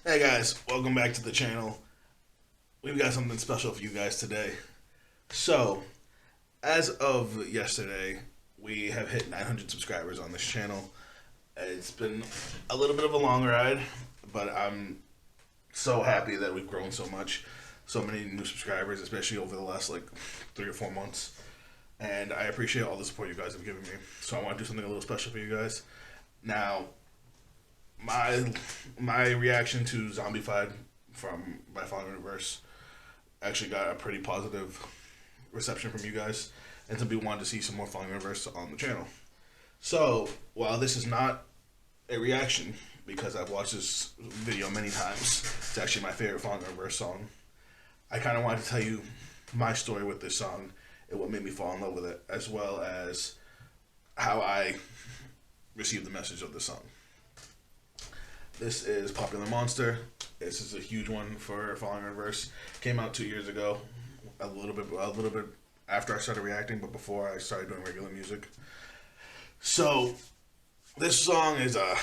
Hey guys, welcome back to the channel. We've got something special for you guys today. So, as of yesterday, we have hit 900 subscribers on this channel. It's been a little bit of a long ride, but I'm so happy that we've grown so much. So many new subscribers, especially over the last 3 or 4 months. And I appreciate all the support you guys have given me. So I want to do something a little special for you guys. Now, my reaction to Zombified from by Falling Universe actually got a pretty positive reception from you guys, and some people wanted to see some more Falling Universe on the channel. So while this is not a reaction, because I've watched this video many times, it's actually my favorite Falling Universe song. I kind of wanted to tell you my story with this song and what made me fall in love with it, as well as how I received the message of the song. This is Popular Monster. This is a huge one for Falling Universe. Came out 2 years ago, a little bit after I started reacting, but before I started doing regular music. So this song is I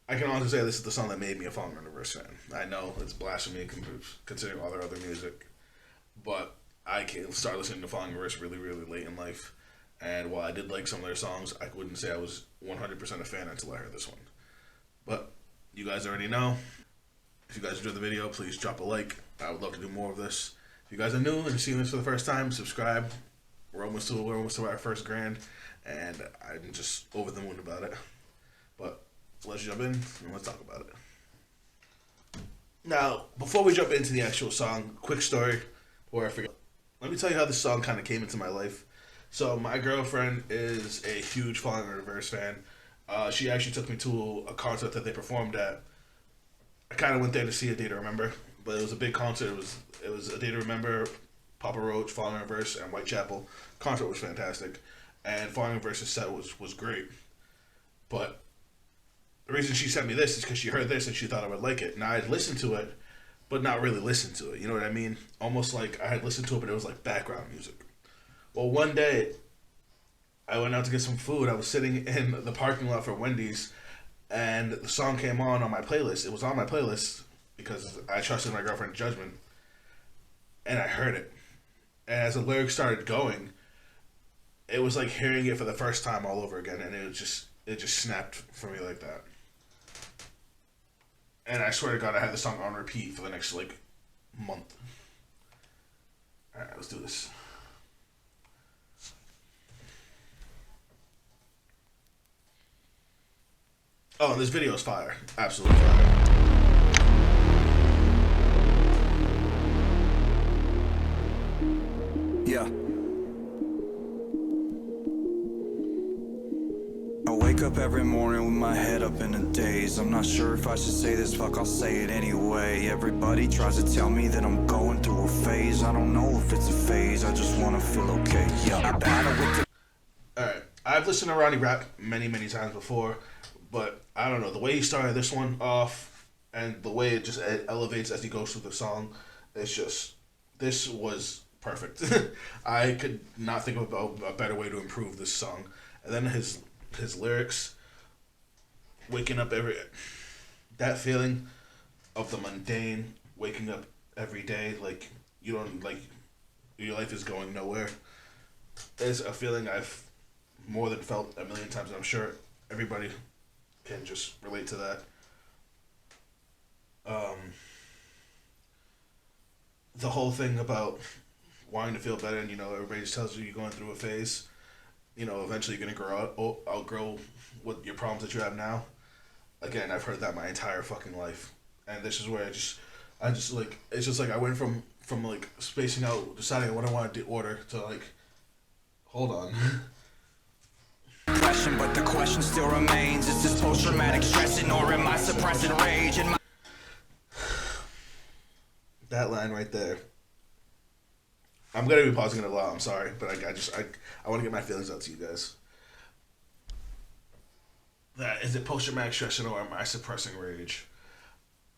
can honestly say this is the song that made me a Falling Universe fan. I know it's blasphemy considering all their other music, but I started listening to Falling Universe really, really late in life. And while I did like some of their songs, I wouldn't say I was 100% a fan until I heard this one. But you guys already know. If you guys enjoyed the video, please drop a like. I would love to do more of this. If you guys are new and you're seeing this for the first time, subscribe. We're almost to our first grand, and I'm just over the moon about it. But let's jump in and let's talk about it. Now, before we jump into the actual song, quick story before I forget. Let me tell you how this song kind of came into my life. So my girlfriend is a huge Falling Universe fan. She actually took me to a concert that they performed at. I kind of went there to see A Day to Remember, but it was a big concert. It was A Day to Remember, Papa Roach, Falling Universe, and Whitechapel. Concert was fantastic, and Falling Universe's set was great. But the reason she sent me this is because she heard this and she thought I would like it. Now I'd listened to it, but not really listened to it. You know what I mean? Almost like I had listened to it, but it was like background music. Well, one day I went out to get some food. I was sitting in the parking lot for Wendy's, and the song came on my playlist. It was on my playlist because I trusted my girlfriend's judgment, and I heard it. And as the lyrics started going, it was like hearing it for the first time all over again, and it just snapped for me like that. And I swear to God, I had the song on repeat for the next month. All right, let's do this. Oh, this video is fire. Absolutely fire. Yeah. I wake up every morning with my head up in a daze. I'm not sure if I should say this, fuck, I'll say it anyway. Everybody tries to tell me that I'm going through a phase. I don't know if it's a phase, I just wanna feel okay. Yeah, I battle with the... Alright, I've listened to Ronnie rap many, many times before, but I don't know, the way he started this one off and the way it just elevates as he goes through the song, this was perfect. I could not think of a better way to improve this song. And then his lyrics, waking up that feeling of the mundane, waking up every day like you don't your life is going nowhere, is a feeling I've more than felt a million times, and I'm sure everybody can just relate to that. The whole thing about wanting to feel better, and everybody just tells you you're going through a phase. Eventually you're gonna outgrow what your problems that you have now. Again, I've heard that my entire fucking life, and this is where I just it's just like I went from spacing out, deciding what I wanted to order to hold on. Question, but the question still remains. Is this post-traumatic stressing, or am I suppressing rage? And That line right there. I'm gonna be pausing it a lot. I'm sorry, but I want to get my feelings out to you guys. That is it. Post-traumatic stress, or am I suppressing rage?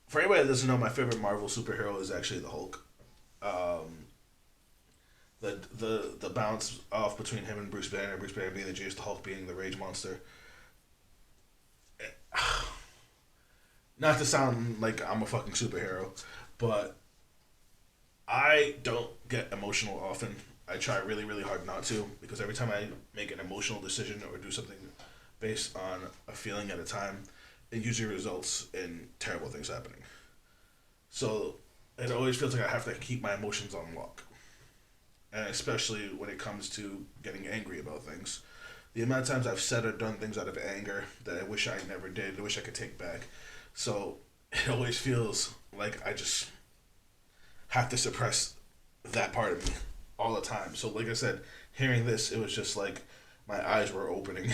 For anybody that doesn't know, my favorite Marvel superhero is actually the Hulk. The bounce off between him and Bruce Banner being the Genius, the Hulk being the Rage Monster. not to sound like I'm a fucking superhero, but I don't get emotional often. I try really, really hard not to, because every time I make an emotional decision or do something based on a feeling at a time, it usually results in terrible things happening. So it always feels like I have to keep my emotions on lock. And especially when it comes to getting angry about things. The amount of times I've said or done things out of anger that I wish I never did, I wish I could take back. So it always feels like I just have to suppress that part of me all the time. So like I said, hearing this, it was just like my eyes were opening.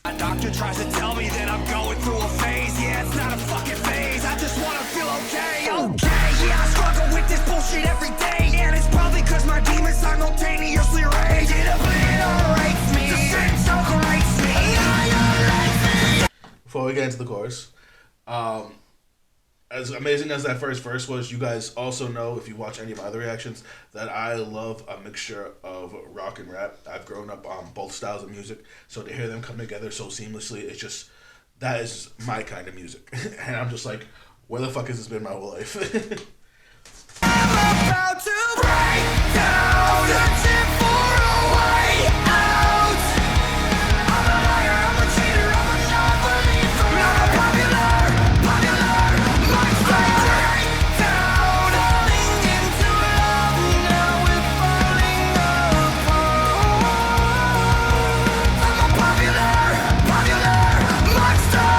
My doctor tries to tell me that I'm going through a phase. Yeah, it's not a fucking phase. I just wanna feel okay. Okay, yeah, I struggle with this bullshit every day. And it's probably cause my demons simultaneously rage. It obliterates me. The same circle rates me. Before we get into the chorus, as amazing as that first verse was, you guys also know, if you watch any of my other reactions, that I love a mixture of rock and rap. I've grown up on both styles of music, so to hear them come together so seamlessly, it's just, that is my kind of music. And I'm just like, where the fuck has this been my whole life? I'm about to break down, searching for a way out. I'm a liar, I'm a cheater, I'm a non-believer. I'm a popular monster. Break down, falling into love, now we're falling apart. I'm a popular monster.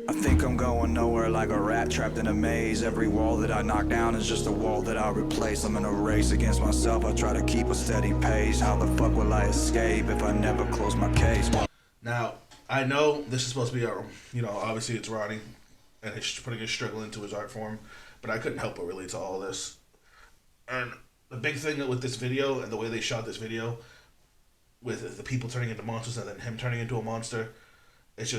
I think I'm going nowhere like a rat trapped in a maze. Every wall that I knock down is just a wall that I replace. I'm in a race against myself, I try to keep a steady pace. How the fuck will I escape if I never close my case? Now, I know this is supposed to be, obviously it's Ronnie, and he's putting his struggle into his art form, but I couldn't help but relate to all this. And the big thing with this video, and the way they shot this video, with the people turning into monsters and then him turning into a monster, it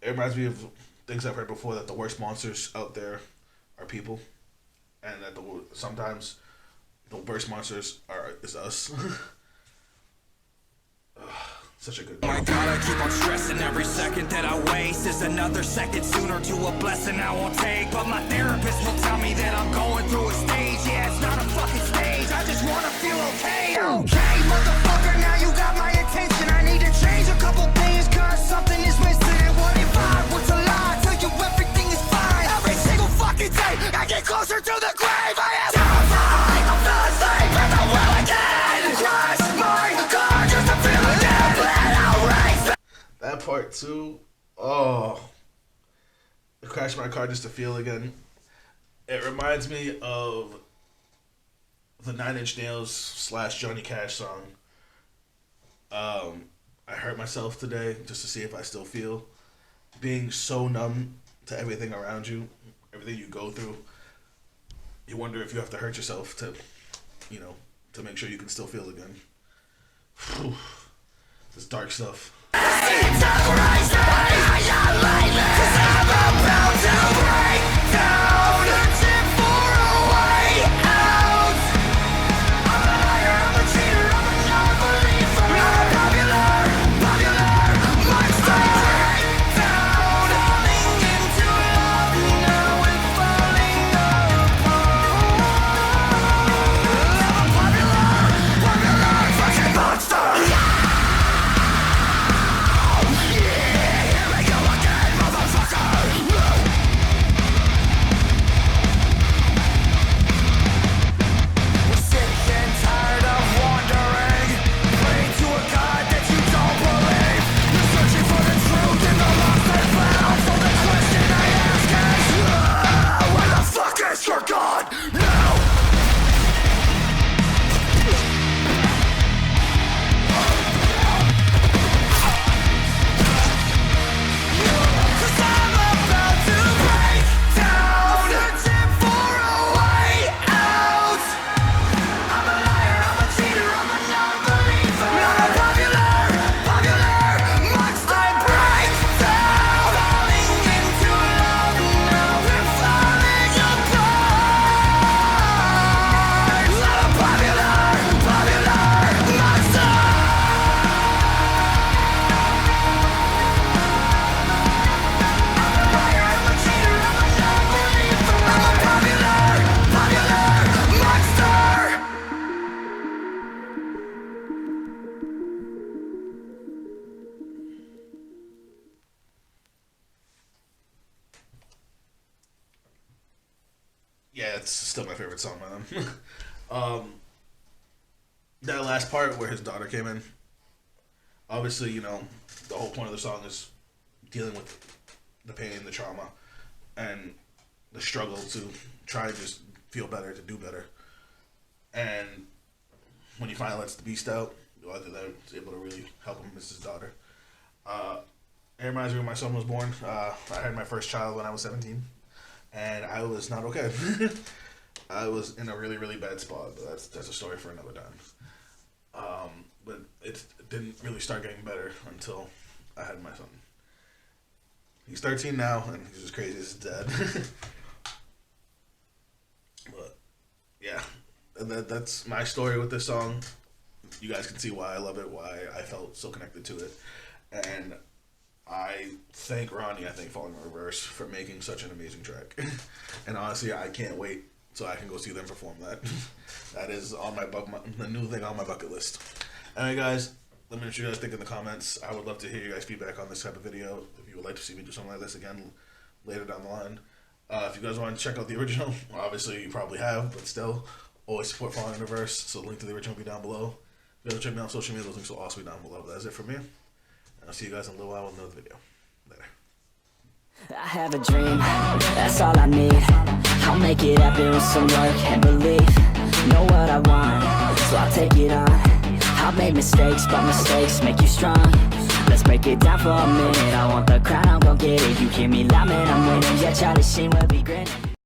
reminds me of things I've heard before, that the worst monsters out there are people, and that sometimes the worst monsters is us. Such a good My God, I keep on stressing. Every second that I waste is another second sooner to a blessing I won't take. But my therapist will tell me that I'm going through a stage. Yeah, it's not a fucking stage, I just wanna feel okay. Okay, motherfucker, now you got my attention. I need to change a couple things, cause something is missing. And what if I were to lie, tell you everything is fine? Every single fucking day, I get closer to the grave. I am terrified of the sleep and the will again. Crush my car just to feel again. That part too, oh, crash my car just to feel again. It reminds me of the 9 Inch Nails / Johnny Cash song. I hurt myself today just to see if I still feel. Being so numb to everything around you, everything you go through, you wonder if you have to hurt yourself to make sure you can still feel again. Whew. This dark stuff. it's still my favorite song by them. That last part where his daughter came in, obviously, you know, the whole point of the song is dealing with the pain, the trauma, and the struggle to try and just feel better, to do better. And when he finally lets the beast out, I think that's able to really help him miss his daughter. It reminds me when my son was born. I had my first child when I was 17, and I was not okay. I was in a really, really bad spot, but that's a story for another time. But it didn't really start getting better until I had my son. He's 13 now, and he's as crazy as his dad. But yeah, that's my story with this song. You guys can see why I love it, why I felt so connected to it, and I thank Ronnie, I thank Falling in Reverse for making such an amazing track. And honestly, I can't wait so I can go see them perform that. That is on the new thing on my bucket list. Anyway, guys, let me know what you guys think in the comments. I would love to hear you guys' feedback on this type of video. If you would like to see me do something like this again later down the line. If you guys want to check out the original, obviously you probably have, but still, always support Falling in Reverse. So the link to the original will be down below. If you guys check me out on social media, those links will also be down below. But that's it from me. And I'll see you guys in a little while with another video. Later. I have a dream, that's all I need. I'll make it happen with some work and belief. Know what I want, so I'll take it on. I've made mistakes, but mistakes make you strong. Let's break it down for a minute. I want the crown, I'm gon' get it. You hear me loud, man, I'm winning. Yeah, Charlie Sheen will be grinning.